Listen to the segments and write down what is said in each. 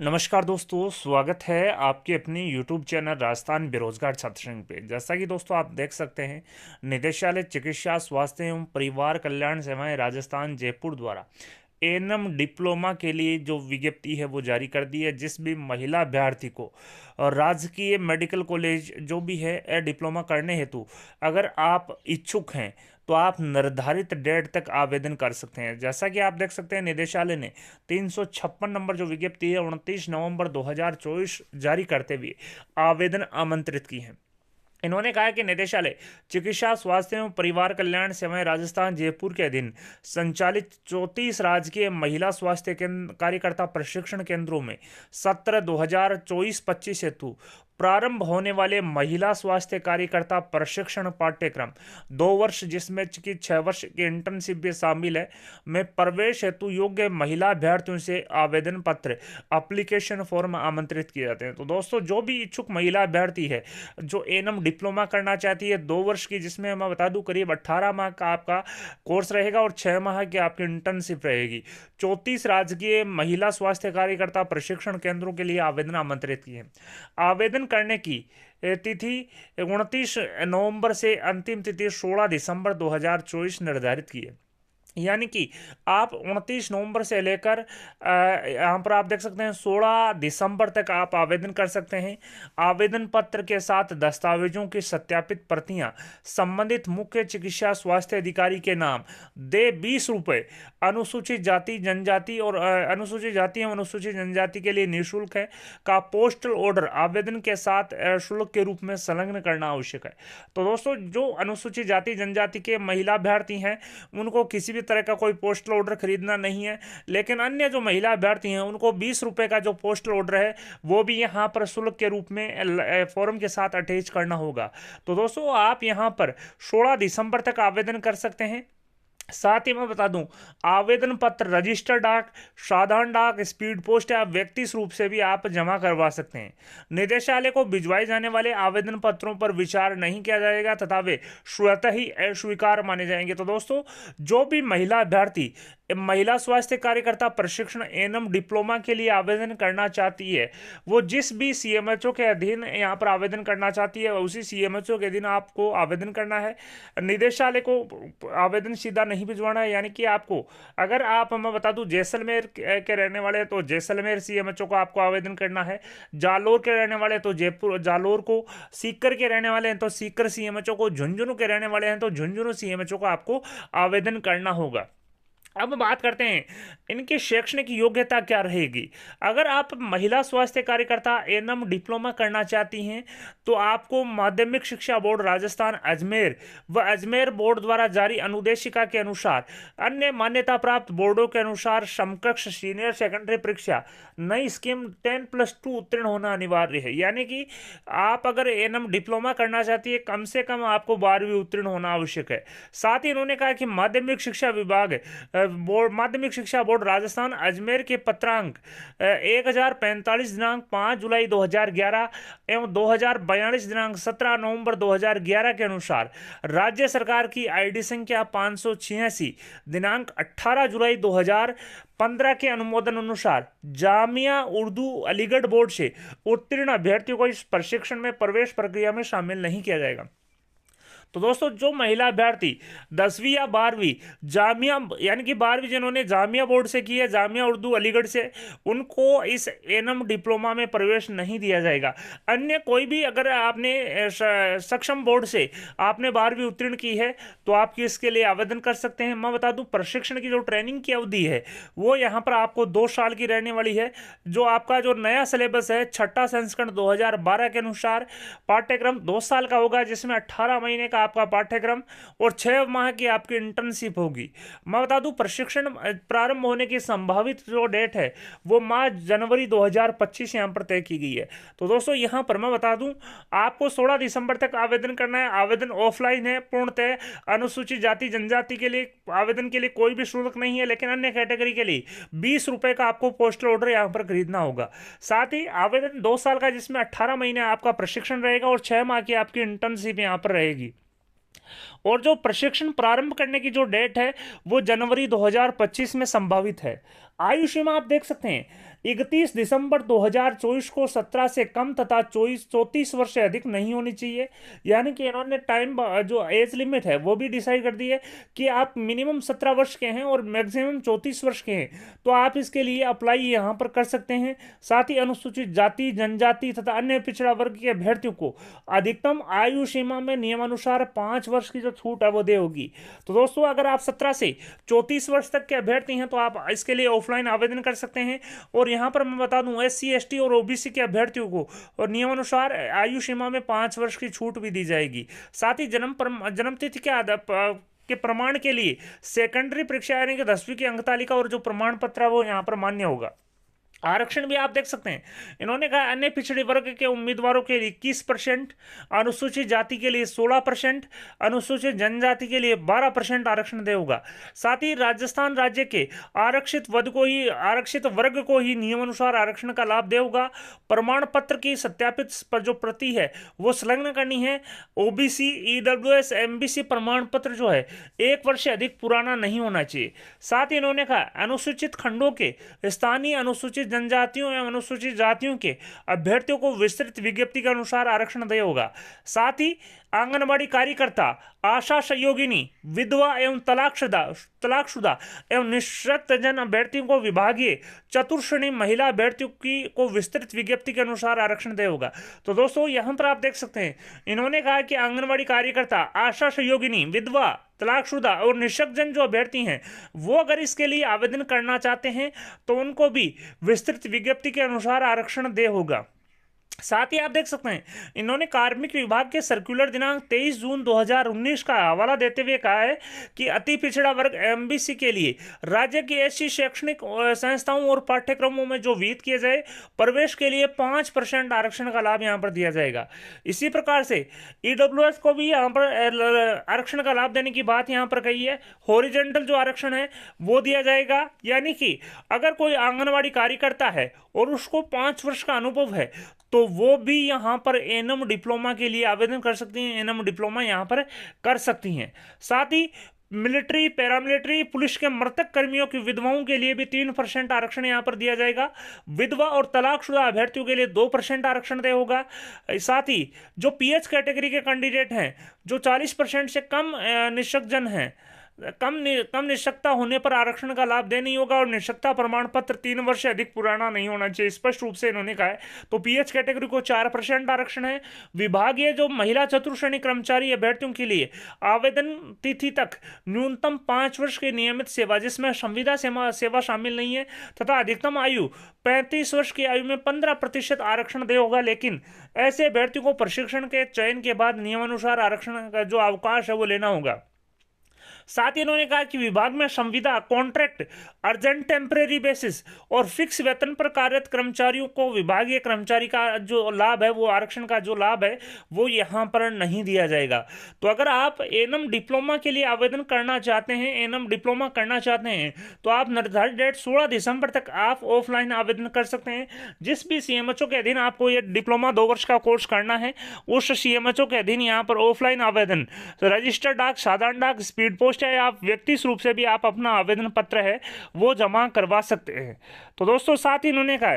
नमस्कार दोस्तों, स्वागत है आपके अपने YouTube चैनल राजस्थान बेरोजगार छात्र संघ पे। जैसा कि दोस्तों आप देख सकते हैं, निदेशालय चिकित्सा स्वास्थ्य एवं परिवार कल्याण सेवाएं राजस्थान जयपुर द्वारा एएनएम डिप्लोमा के लिए जो विज्ञप्ति है वो जारी कर दी है। जिस भी महिला अभ्यर्थी को और राजकीय मेडिकल कॉलेज जो भी है डिप्लोमा करने हेतु अगर आप इच्छुक हैं तो आप निर्धारित डेट तक आवेदन कर सकते हैं। जैसा कि आप देख सकते हैं, निदेशालय ने 356 नंबर जो विज्ञप्ति है 29 नवंबर 2024 जारी करते हुए आवेदन आमंत्रित की है। इन्होंने कहा कि निदेशालय चिकित्सा स्वास्थ्य एवं परिवार कल्याण सेवाएं राजस्थान जयपुर के अधीन संचालित 34 राजकीय महिला स्वास्थ्य कार्यकर्ता प्रशिक्षण केंद्रों में सत्र 2024-25 हेतु प्रारंभ होने वाले महिला स्वास्थ्य कार्यकर्ता प्रशिक्षण पाठ्यक्रम 2 वर्ष जिसमें कि 6 वर्ष की इंटर्नशिप भी शामिल है में प्रवेश हेतु योग्य महिला अभ्यर्थियों से आवेदन पत्र एप्लीकेशन फॉर्म आमंत्रित किए जाते हैं। तो दोस्तों, जो भी इच्छुक महिला अभ्यर्थी है जो एएनएम डिप्लोमा करना चाहती है 2 वर्ष की, जिसमें मैं बता दूं करीब 18 माह का आपका कोर्स रहेगा और 6 माह की आपकी इंटर्नशिप रहेगी, 34 राजकीय महिला स्वास्थ्य कार्यकर्ता प्रशिक्षण केंद्रों के लिए आवेदन आमंत्रित किए हैं। आवेदन करने की तिथि 29 नवंबर से अंतिम तिथि 16 दिसंबर 2024 निर्धारित की है। यानी कि आप 29 नवंबर से लेकर यहाँ पर आप देख सकते हैं 16 दिसंबर तक आप आवेदन कर सकते हैं। आवेदन पत्र के साथ दस्तावेजों की सत्यापित प्रतियां संबंधित मुख्य चिकित्सा स्वास्थ्य अधिकारी के नाम दे 20 रुपये। अनुसूचित जाति जनजाति और अनुसूचित जाति एवं अनुसूचित जनजाति के लिए निःशुल्क है का पोस्टल ऑर्डर आवेदन के साथ शुल्क के रूप में संलग्न करना आवश्यक है। तो दोस्तों, जो अनुसूचित जाति जनजाति के महिला अभ्यर्थी हैं उनको किसी भी तरह का कोई पोस्टल ऑर्डर खरीदना नहीं है, लेकिन अन्य जो महिला अभ्यर्थी हैं उनको 20 रुपए का जो पोस्टल ऑर्डर है वो भी यहाँ पर शुल्क के रूप में फॉर्म के साथ अटैच करना होगा। तो दोस्तों, आप यहाँ पर 16 दिसंबर तक आवेदन कर सकते हैं। साथ ही मैं बता दूं, आवेदन पत्र रजिस्टर्ड डाक, साधारण डाक, स्पीड पोस्ट या व्यक्तिगत रूप से भी आप जमा करवा सकते हैं। निदेशालय को भिजवाए जाने वाले आवेदन पत्रों पर विचार नहीं किया जाएगा तथा वे स्वतः ही अस्वीकार माने जाएंगे। तो दोस्तों, जो भी महिला अभ्यर्थी महिला स्वास्थ्य कार्यकर्ता प्रशिक्षण एएनएम डिप्लोमा के लिए आवेदन करना चाहती है, वो जिस भी सीएमएचओ के अधीन यहाँ पर आवेदन करना चाहती है उसी सीएमएचओ के अधीन आपको आवेदन करना है। निदेशालय को आवेदन सीधा नहीं भिजवाना है। यानी कि आपको, अगर आप, मैं बता दूं, जैसलमेर के रहने वाले हैं तो जैसलमेर सीएमएचओ को आपको आवेदन करना है। जालोर के रहने वाले तो जयपुर जालोर को, सीकर के रहने वाले हैं तो सीकर सीएमएचओ को, झुंझुनू के रहने वाले हैं तो झुंझुनू सीएमएचओ को आपको आवेदन करना होगा। अब बात करते हैं इनकी शैक्षणिक योग्यता क्या रहेगी। अगर आप महिला स्वास्थ्य कार्यकर्ता एएनएम डिप्लोमा करना चाहती हैं तो आपको माध्यमिक शिक्षा बोर्ड राजस्थान अजमेर व अजमेर बोर्ड द्वारा जारी अनुदेशिका के अनुसार अन्य मान्यता प्राप्त बोर्डों के अनुसार समकक्ष सीनियर सेकेंडरी परीक्षा नई स्कीम 10+2 उत्तीर्ण होना अनिवार्य है। यानी कि आप अगर एएनएम डिप्लोमा करना चाहती है कम से कम आपको 12वीं उत्तीर्ण होना आवश्यक है। साथ ही उन्होंने कहा कि माध्यमिक शिक्षा विभाग बोर्ड माध्यमिक शिक्षा बोर्ड राजस्थान अजमेर के पत्रांक 1045 दिनांक 5 जुलाई 2011 एवं 2042 दिनांक 17 नवंबर 2011 के अनुसार राज्य सरकार की आईडी संख्या 586 दिनांक 18 जुलाई 2015 के अनुमोदन अनुसार जामिया उर्दू अलीगढ़ बोर्ड से उत्तीर्ण अभ्यर्थियों को इस प्रशिक्षण में प्रवेश प्रक्रिया में शामिल नहीं किया जाएगा। तो दोस्तों, जो महिला अभ्यर्थी 10वीं या 12वीं जामिया, यानी कि 12वीं जिन्होंने जामिया बोर्ड से की है, जामिया उर्दू अलीगढ़ से, उनको इस एएनएम डिप्लोमा में प्रवेश नहीं दिया जाएगा। अन्य कोई भी, अगर आपने सक्षम बोर्ड से आपने 12वीं उत्तीर्ण की है तो आप इसके लिए आवेदन कर सकते हैं। मैं बता दूं, प्रशिक्षण की जो ट्रेनिंग की अवधि है वो यहाँ पर आपको 2 साल की रहने वाली है। जो आपका जो नया सिलेबस है 6ठा संस्करण 2012 के अनुसार पाठ्यक्रम 2 साल का होगा, जिसमें 18 महीने का आपका पाठ्यक्रम और 6 माह की आपकी इंटर्नशिप होगी। मैं बता दूं, प्रशिक्षण प्रारंभ होने की संभावित जो डेट है वो मार्च जनवरी 2025 यहां पर तय की गई है। तो दोस्तों, यहां पर मैं बता दूं, आपको 16 दिसंबर तक आवेदन करना है। आवेदन ऑफलाइन है पूर्णतः। अनुसूचित जाति जनजाति के लिए आवेदन के लिए कोई भी शुल्क नहीं है, लेकिन अन्य कैटेगरी के लिए 20 रुपए का आपको पोस्टल ऑर्डर यहां पर खरीदना होगा। साथ ही आवेदन 2 साल का, जिसमें 18 महीने आपका प्रशिक्षण रहेगा और 6 माह की आपकी इंटर्नशिप यहां पर रहेगी। और जो प्रशिक्षण प्रारंभ करने की जो डेट है वो जनवरी 2025 में संभावित है। आयु सीमा आप देख सकते हैं 31 दिसंबर 2024 को 17 से कम तथा 34 वर्ष से अधिक नहीं होनी चाहिए। यानी कि इन्होंने टाइम जो एज लिमिट है वो भी डिसाइड कर दी है कि आप मिनिमम 17 वर्ष के हैं और मैक्सिमम 34 वर्ष के हैं, तो आप इसके लिए अप्लाई यहाँ पर कर सकते हैं। साथ ही अनुसूचित जाति, जनजाति तथा अन्य पिछड़ा वर्ग के अभ्यर्थियों को अधिकतम आयु सीमा में नियमानुसार 5 वर्ष की जो छूट है वो दे होगी। तो दोस्तों अगर आप 17 से 34 वर्ष तक के अभ्यर्थी हैं तो आप इसके लिए ऑफलाइन आवेदन कर सकते हैं। और यहाँ पर मैं बता दूं SC ST और OBC के अभ्यर्थियों को और नियमानुसार आयु सीमा में 5 वर्ष की छूट भी दी जाएगी। साथ ही जन्म तिथि के आधार के प्रमाण के लिए सेकेंडरी परीक्षा यानी कि 10वीं की अंक तालिका और जो प्रमाण पत्र है वो यहाँ पर मान्य होगा। आरक्षण भी आप देख सकते हैं, इन्होंने कहा अन्य पिछड़े वर्ग के उम्मीदवारों के लिए 21%, अनुसूचित जाति के लिए 16%, अनुसूचित जनजाति के लिए 12% आरक्षण दे होगा। साथ ही राजस्थान राज्य के आरक्षित वर्ग को ही नियमानुसार आरक्षण का लाभ दे होगा। प्रमाण पत्र की सत्यापित पर जो प्रति है वो संलग्न करनी है। OBC EWS MBC प्रमाण पत्र जो है 1 वर्ष से अधिक पुराना नहीं होना चाहिए। साथ ही इन्होंने कहा अनुसूचित खंडों के स्थानीय अनुसूचित जनजातियों एवं अनुसूचित जातियों के अभ्यर्थियों को विस्तृत विज्ञप्ति के अनुसार आरक्षण देगा होगा। साथ ही आंगनबाड़ी कार्यकर्ता, आशा सहयोगिनी, विधवा एवं तलाकशुदा एवं निःशक्त जन अभ्यर्थियों को विभागीय चतुर्श्रेणी महिला अभ्यर्थियों को विस्तृत विज्ञप्ति के अनुसार आरक्षण देगा होगा। तो दोस्तों यहां पर आप देख सकते हैं, इन्होंने कहा कि आंगनबाड़ी कार्यकर्ता, आशा सहयोगिनी, विधवा, तलाकशुदा और निःशक्त जन जो अभ्यर्थी हैं वो अगर इसके लिए आवेदन करना चाहते हैं तो उनको भी विस्तृत विज्ञप्ति के अनुसार आरक्षण दे होगा। साथ ही आप देख सकते हैं, इन्होंने कार्मिक विभाग के सर्कुलर दिनांक 23 जून 2019 का हवाला देते हुए कहा है कि अति पिछड़ा वर्ग MBC के लिए राज्य की ऐसी शैक्षणिक संस्थाओं और पाठ्यक्रमों में जो विहित किए जाए प्रवेश के लिए 5% आरक्षण का लाभ यहां पर दिया जाएगा। इसी प्रकार से EWS को भी यहां पर आरक्षण का लाभ देने की बात यहां पर कही है। हॉरिजॉन्टल जो आरक्षण है वो दिया जाएगा, यानी कि अगर कोई आंगनबाड़ी कार्यकर्ता है और उसको 5 वर्ष का अनुभव है तो वो भी यहाँ पर एनएम डिप्लोमा के लिए आवेदन कर सकती हैं, एनएम डिप्लोमा यहाँ पर कर सकती हैं। साथ ही मिलिट्री, पैरामिलिट्री, पुलिस के मृतक कर्मियों की विधवाओं के लिए भी 3% आरक्षण यहाँ पर दिया जाएगा। विधवा और तलाकशुदा अभ्यर्थियों के लिए 2% आरक्षण दे होगा। साथ ही जो PH कैटेगरी के कैंडिडेट हैं, जो 40% से कम निःशक्त जन हैं, कम निःशक्तता होने पर आरक्षण का लाभ दे नहीं होगा और निःशक्तता प्रमाण पत्र 3 वर्ष से अधिक पुराना नहीं होना चाहिए, स्पष्ट रूप से इन्होंने कहा है। तो PH कैटेगरी को 4% आरक्षण है। विभागीय जो महिला चतुर्श्रेणी कर्मचारी अभ्यर्थियों के लिए आवेदन तिथि तक न्यूनतम 5 वर्ष की नियमित सेवा जिसमें संविदा सेवा शामिल नहीं है तथा अधिकतम आयु 35 वर्ष की आयु में 15% आरक्षण दे होगा। लेकिन ऐसे अभ्यर्थियों को प्रशिक्षण के चयन के बाद नियमानुसार आरक्षण का जो अवकाश है वो लेना होगा। साथ ही इन्होंने कहा कि विभाग में संविदा, कॉन्ट्रैक्ट, अर्जेंट टेम्परेरी बेसिस और फिक्स वेतन पर कार्यरत कर्मचारियों को विभागीय कर्मचारी का जो लाभ है वो आरक्षण का जो लाभ है वो यहाँ पर नहीं दिया जाएगा। तो अगर आप एनएम डिप्लोमा के लिए आवेदन करना चाहते हैं, एनएम डिप्लोमा करना चाहते हैं तो आप निर्धारित डेट 16 दिसंबर तक आप ऑफलाइन आवेदन कर सकते हैं। जिस भी CMHO के अधीन आपको ये डिप्लोमा 2 वर्ष का कोर्स करना है उस CMHO के अधीन यहाँ पर ऑफलाइन आवेदन रजिस्टर्ड डाक, साधारण डाक, स्पीड पोस्ट है, आप व्यक्तिगत रूप से भी आप अपना आवेदन पत्र है वो जमा करवा सकते हैं। तो दोस्तों साथ ही इन्होंने कहा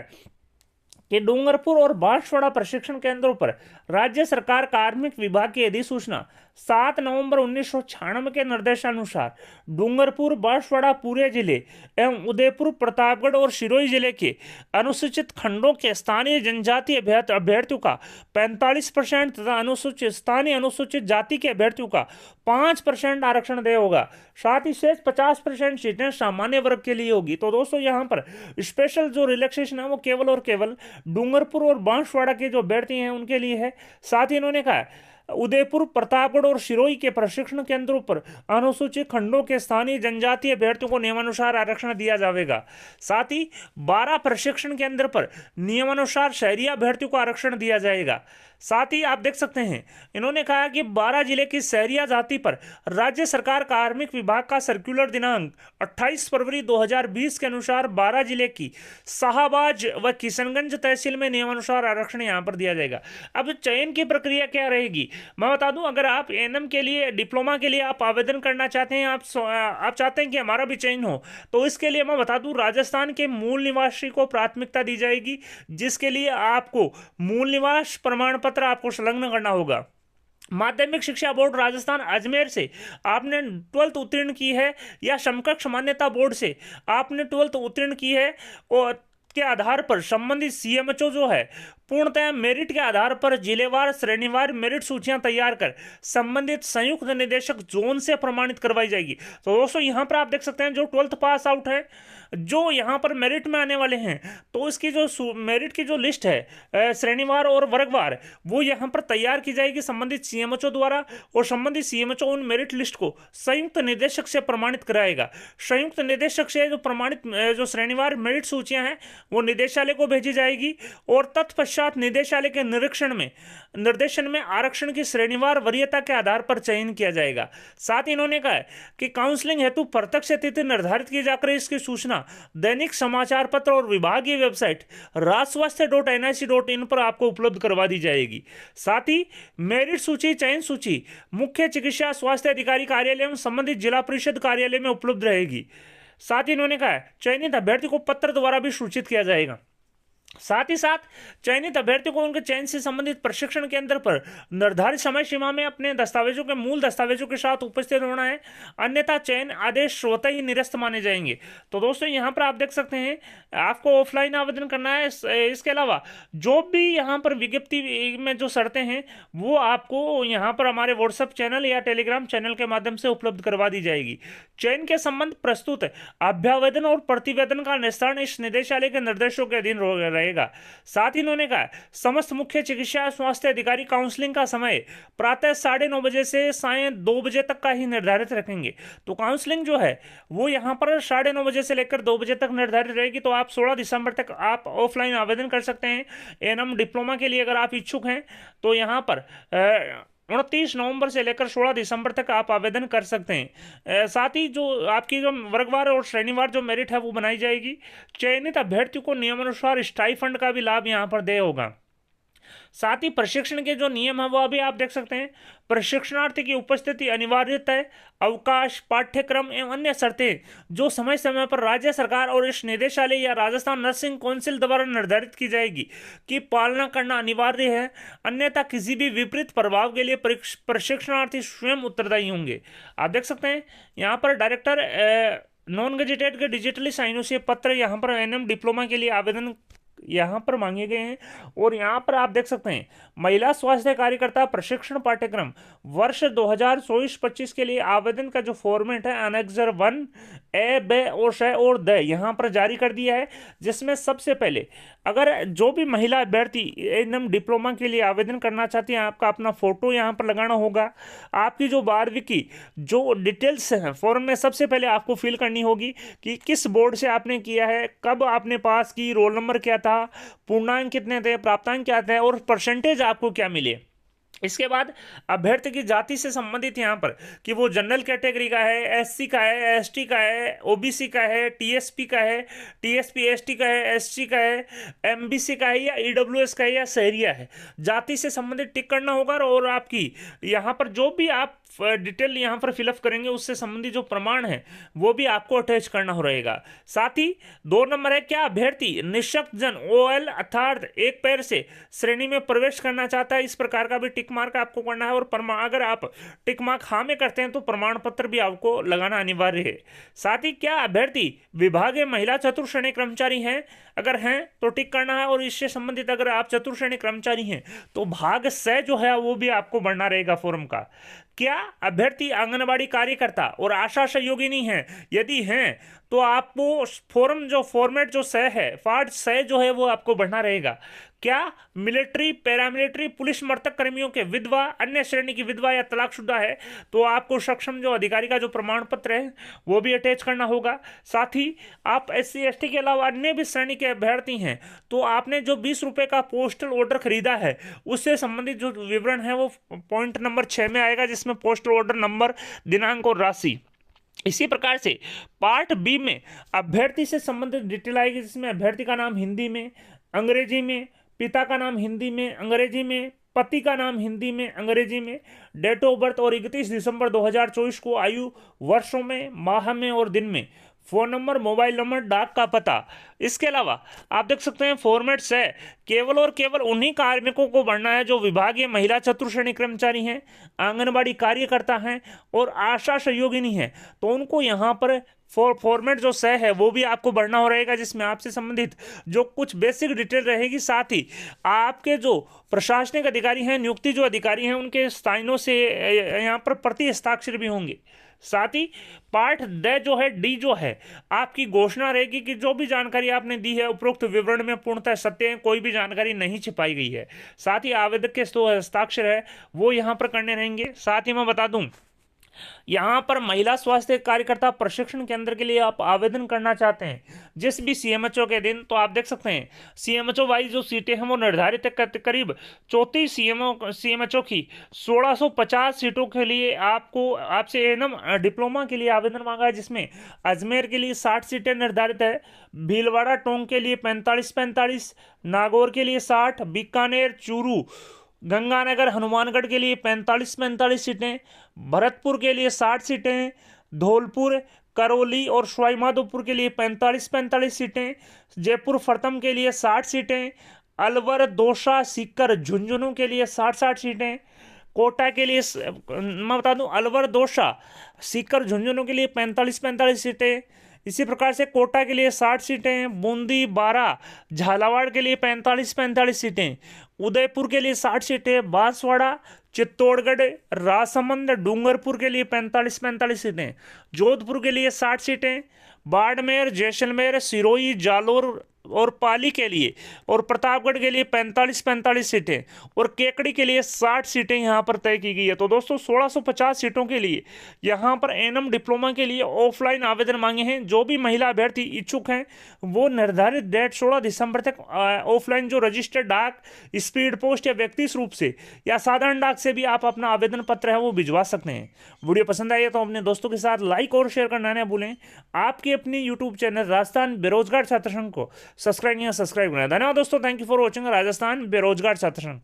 कि डूंगरपुर और बांसवाड़ा प्रशिक्षण केंद्रों पर राज्य सरकार कार्मिक विभाग की अधिसूचना 7 नवंबर 1996 के निर्देशानुसार डूंगरपुर, बांसवाड़ा पूरे जिले एवं उदयपुर, प्रतापगढ़ और सिरोही जिले के अनुसूचित खंडों के स्थानीय जनजाति अभ्यर्थियों का 45% तथा स्थानीय अनुसूचित जाति के अभ्यर्थियों का 5% आरक्षण दे होगा। साथ ही शेष 50% सीटें सामान्य वर्ग के लिए होगी। तो दोस्तों यहाँ पर स्पेशल जो रिलैक्सेशन है वो केवल और केवल डूंगरपुर और बांसवाड़ा के जो अभ्यर्थी हैं उनके लिए है। साथ ही इन्होंने कहा उदयपुर, प्रतापगढ़ और सिरोही के प्रशिक्षण केंद्रों पर अनुसूचित खंडों के स्थानीय जनजातीय अभ्यर्थियों को नियमानुसार आरक्षण दिया जाएगा। साथ ही 12 प्रशिक्षण केंद्र पर नियमानुसार शहरी अभ्यर्थियों को आरक्षण दिया जाएगा। साथ ही आप देख सकते हैं इन्होंने कहा कि 12 जिले की शहरिया जाति पर राज्य सरकार कार्मिक विभाग का सर्कुलर दिनांक 28 फरवरी 2020 के अनुसार 12 जिले की शाहबाज व किशनगंज तहसील में नियमानुसार आरक्षण यहां पर दिया जाएगा। अब चयन की प्रक्रिया क्या रहेगी मैं बता दूं, अगर आप एएनएम के लिए डिप्लोमा के लिए आप आवेदन करना चाहते हैं, आप चाहते हैं कि हमारा भी चयन हो, तो इसके लिए मैं बता दूं राजस्थान के मूल निवासी को प्राथमिकता दी जाएगी, जिसके लिए आपको मूल निवास प्रमाण पत्र आपको संलग्न करना होगा। माध्यमिक शिक्षा बोर्ड राजस्थान अजमेर से आपने 12th उत्तीर्ण की है या समकक्ष मान्यता बोर्ड से आपने 12th उत्तीर्ण की है, और के आधार पर संबंधित सीएमएचओ जो है पूर्णतः मेरिट के आधार पर जिलेवार श्रेणीवार मेरिट सूचियां तैयार कर संबंधित संयुक्त निदेशक जोन से प्रमाणित करवाई जाएगी। तो दोस्तों यहां पर आप देख सकते हैं जो 12th पास आउट है, जो यहां पर मेरिट में आने वाले हैं, तो इसकी जो मेरिट की जो लिस्ट है श्रेणीवार और वर्गवार, वो यहां पर तैयार की जाएगी संबंधित सीएमएचओ द्वारा, और संबंधित सीएमएचओ उन मेरिट लिस्ट को संयुक्त निदेशक से प्रमाणित कराएगा। संयुक्त निदेशक से जो प्रमाणित जो श्रेणीवार मेरिट सूचियां हैं वो निदेशालय को भेजी जाएगी, और तत्पश्चात निदेशालय के निर्देशन में आरक्षण की श्रेणीवार वरीयता के आधार पर चयन किया जाएगा। साथ ही इन्होंने कहा है कि काउंसलिंग हेतु प्रत्यक्ष तिथि निर्धारित की जाकर इसकी सूचना दैनिक समाचार पत्र और विभागीय वेबसाइट rajswasthya.nic.in पर आपको उपलब्ध करवा दी जाएगी। साथ ही मेरिट सूची, चयन सूची मुख्य चिकित्सा स्वास्थ्य अधिकारी कार्यालय एवं संबंधित जिला परिषद कार्यालय में उपलब्ध रहेगी। साथ ही इन्होंने कहा है चयनित अभ्यर्थी को पत्र द्वारा भी सूचित किया जाएगा। साथ ही साथ चयनित अभ्यर्थियों को उनके चयन से संबंधित प्रशिक्षण केंद्र पर निर्धारित समय सीमा में अपने दस्तावेजों के मूल दस्तावेजों के साथ उपस्थित होना है, अन्यथा चयन आदेश स्वतः ही निरस्त माने जाएंगे। तो दोस्तों यहाँ पर आप देख सकते हैं आपको ऑफलाइन आवेदन करना है। इसके अलावा जो भी यहाँ पर विज्ञप्ति में जो शर्तें हैं वो आपको यहाँ पर हमारे व्हाट्सएप चैनल या टेलीग्राम चैनल के माध्यम से उपलब्ध करवा दी जाएगी। चयन के संबंध प्रस्तुत अभ्यावेदन और प्रतिवेदन का निस्तारण इस निदेशालय के निर्देशों के अधीन रहेगा। साथ ही इन्होंने कहा समस्त मुख्य चिकित्सा स्वास्थ्य अधिकारी काउंसलिंग का समय प्रातः 9:30 बजे से सायं 2 बजे तक का ही निर्धारित रखेंगे। तो काउंसलिंग जो है वो यहाँ पर 9:30 बजे से लेकर 2 बजे तक निर्धारित रहेगी। तो आप 16 दिसंबर तक आप ऑफलाइन आवेदन कर सकते हैं। एएनएम डिप्लोमा के लिए अगर आप इच्छुक हैं तो यहाँ पर 29 नवंबर से लेकर 16 दिसंबर तक आप आवेदन कर सकते हैं। साथ ही जो आपकी जो वर्गवार और श्रेणीवार जो मेरिट है वो बनाई जाएगी। चयनित अभ्यर्थियों को नियमानुसार स्टाइफंड का भी लाभ यहाँ पर देय होगा। साथ ही प्रशिक्षण के जो नियम है वो अभी आप देख सकते हैं। प्रशिक्षणार्थी की उपस्थिति अनिवार्यता है, अवकाश, पाठ्यक्रम एवं अन्य शर्तें जो समय समय पर राज्य सरकार और इस निदेशालय या राजस्थान नर्सिंग काउंसिल द्वारा निर्धारित की जाएगी कि पालना करना अनिवार्य है, अन्यथा किसी भी विपरीत प्रभाव के लिए प्रशिक्षणार्थी स्वयं उत्तरदायी होंगे। आप देख सकते हैं यहाँ पर डायरेक्टर नॉन गजेटेड के डिजिटली साइनों से पत्र यहाँ पर एएनएम डिप्लोमा के लिए आवेदन यहाँ पर मांगे गए हैं। और यहाँ पर आप देख सकते हैं महिला स्वास्थ्य कार्यकर्ता प्रशिक्षण पाठ्यक्रम वर्ष 2024-25 के लिए आवेदन का जो फॉर्मेट है अनेक्सर 1 ए, ब और श और द यहाँ पर जारी कर दिया है, जिसमें सबसे पहले अगर जो भी महिला अभ्यर्थी एएनएम डिप्लोमा के लिए आवेदन करना चाहती हैं आपका अपना फोटो यहाँ पर लगाना होगा। आपकी जो 12वीं की जो डिटेल्स हैं फॉर्म में सबसे पहले आपको फिल करनी होगी कि किस बोर्ड से आपने किया है, कब आपने पास की, रोल नंबर क्या था, पूर्णांक कितने थे, प्राप्तांक क्या थे और परसेंटेज आपको क्या मिले। इसके बाद अभ्यर्थी की जाति से संबंधित यहाँ पर कि वो जनरल कैटेगरी का है, एससी का है, एसटी का है, ओबीसी का है, टीएसपी का है, टीएसपी एसटी का है, एससी का है, एमबीसी का है या ईडब्ल्यूएस का है या शहरिया है। जाति से संबंधित टिक करना होगा। और आपकी यहाँ पर जो भी आप डिटेल यहाँ पर फिलअप करेंगे उससे संबंधित जो प्रमाण है वो भी आपको अटैच करना हो रहेगा। साथ ही 2 नंबर है क्या अभ्यर्थी निःशक्त जन ओएल अर्थात एक पैर से श्रेणी में प्रवेश करना चाहता है, इस प्रकार का भी टिक मार्क आपको करना है। और अगर आप टिक मार्क हाँ में करते हैं तो प्रमाण पत्र भी आपको लगाना अनिवार्य है। साथ ही क्या अभ्यर्थी विभागीय महिला चतुर्श्रेणी कर्मचारी हैं, अगर हैं तो टिक करना है। और इससे संबंधित अगर आप चतुर्श्रेणी कर्मचारी हैं तो भाग से जो है वो भी आपको बढ़ना रहेगा फॉर्म का। क्या अभ्यर्थी आंगनबाड़ी कार्यकर्ता और आशा सहयोगिनी हैं, यदि हैं तो आपको फॉर्म जो फॉर्मेट जो सह है पार्ट सह जो है वो आपको बढ़ना रहेगा। क्या मिलिट्री, पैरामिलिट्री, पुलिस मर्तक कर्मियों के विधवा, अन्य श्रेणी की विधवा या तलाकशुदा है तो आपको सक्षम जो अधिकारी का जो प्रमाण पत्र है वो भी अटैच करना होगा। साथ ही आप एससी एसटी के अलावा अन्य भी श्रेणी के अभ्यर्थी हैं तो आपने जो 20 रुपये का पोस्टल ऑर्डर खरीदा है उससे संबंधित जो विवरण है वो पॉइंट नंबर 6 में आएगा, जिसमें पोस्टल ऑर्डर नंबर, दिनांक और राशि। इसी प्रकार से पार्ट बी में अभ्यर्थी से संबंधित डिटेल आएगी, जिसमें अभ्यर्थी का नाम हिंदी में, अंग्रेजी में, पिता का नाम हिंदी में, अंग्रेजी में, पति का नाम हिंदी में, अंग्रेजी में, डेट ऑफ बर्थ और 31 दिसंबर 2024 को, आयु वर्षों में, माह में और दिन में, फोन नंबर, मोबाइल नंबर, डाक का पता। इसके अलावा आप देख सकते हैं फॉर्मेट्स है, केवल और केवल उन्हीं कार्मिकों को भरना है जो विभागीय महिला चतुर्श्रेणी कर्मचारी हैं, आंगनबाड़ी कार्यकर्ता हैं और आशा सहयोगिनी हैं। तो उनको यहाँ पर फॉर्मेट जो सह है वो भी आपको भरना हो रहेगा, जिसमें आपसे संबंधित जो कुछ बेसिक डिटेल रहेगी, साथ ही आपके जो प्रशासनिक अधिकारी हैं, नियुक्ति जो अधिकारी हैं, उनके साइनों से यहाँ पर प्रति हस्ताक्षर भी होंगे। साथ ही पार्ट ड जो है, डी जो है, आपकी घोषणा रहेगी कि जो भी जानकारी आपने दी है उपरोक्त विवरण में पूर्णतः सत्य है, कोई भी जानकारी नहीं छिपाई गई है। साथ ही आवेदक के जो हस्ताक्षर है वो यहाँ पर करने रहेंगे। साथ ही मैं बता दूं, यहाँ पर महिला स्वास्थ्य कार्यकर्ता प्रशिक्षण केंद्र के लिए आप आवेदन करना चाहते हैं जिस भी सीएमएचओ के दिन, तो आप देख सकते हैं सीएमएचओ वाइज जो सीटें हैं वो निर्धारित है। करीब 34 सीएमएचओ की 1650 सीटों के लिए आपसे एएनएम डिप्लोमा के लिए आवेदन मांगा है, जिसमें अजमेर के लिए 60 सीटें निर्धारित है, भीलवाड़ा टोंक के लिए 45, नागौर के लिए 60, बीकानेर, चूरू, गंगानगर, हनुमानगढ़ के लिए 45 सीटें, भरतपुर के लिए 60 सीटें, धौलपुर, करौली और सवाईमाधोपुर के लिए 45 सीटें, जयपुर फरतम के लिए 60 सीटें, अलवर, दौसा, सीकर, झुंझुनू के लिए 60 सीटें, कोटा के लिए मैं बता दूं अलवर, दौसा, सीकर, झुंझुनू के लिए 45 सीटें। इसी प्रकार से कोटा के लिए 60 सीटें, बूंदी, बारा, झालावाड़ के लिए 45 सीटें, उदयपुर के लिए 60 सीटें, बांसवाड़ा, चित्तौड़गढ़, राजसमंद, डूंगरपुर के लिए 45 सीटें, जोधपुर के लिए 60 सीटें, बाड़मेर, जैसलमेर, सिरोही, जालोर और पाली के लिए और प्रतापगढ़ के लिए 45 सीटें और केकड़ी के लिए 60 सीटें यहाँ पर तय की गई है। तो दोस्तों 1650 सीटों के लिए यहाँ पर एएनएम डिप्लोमा के लिए ऑफलाइन आवेदन मांगे हैं। जो भी महिला अभ्यर्थी इच्छुक हैं वो निर्धारित डेट 16 दिसंबर तक ऑफलाइन जो रजिस्टर्ड डाक, स्पीड पोस्ट या व्यक्तिगत रूप से या साधारण डाक से भी आप अपना आवेदन पत्र है वो भिजवा सकते हैं। वीडियो पसंद आई है तो अपने दोस्तों के साथ लाइक और शेयर करना न भूलें। आपकी अपनी यूट्यूब चैनल राजस्थान बेरोजगार छात्र संघ को सब्सक्राइब करें। धन्यवाद दोस्तों, thank you for watching Rajasthan बेरोजगार छात्र संघ।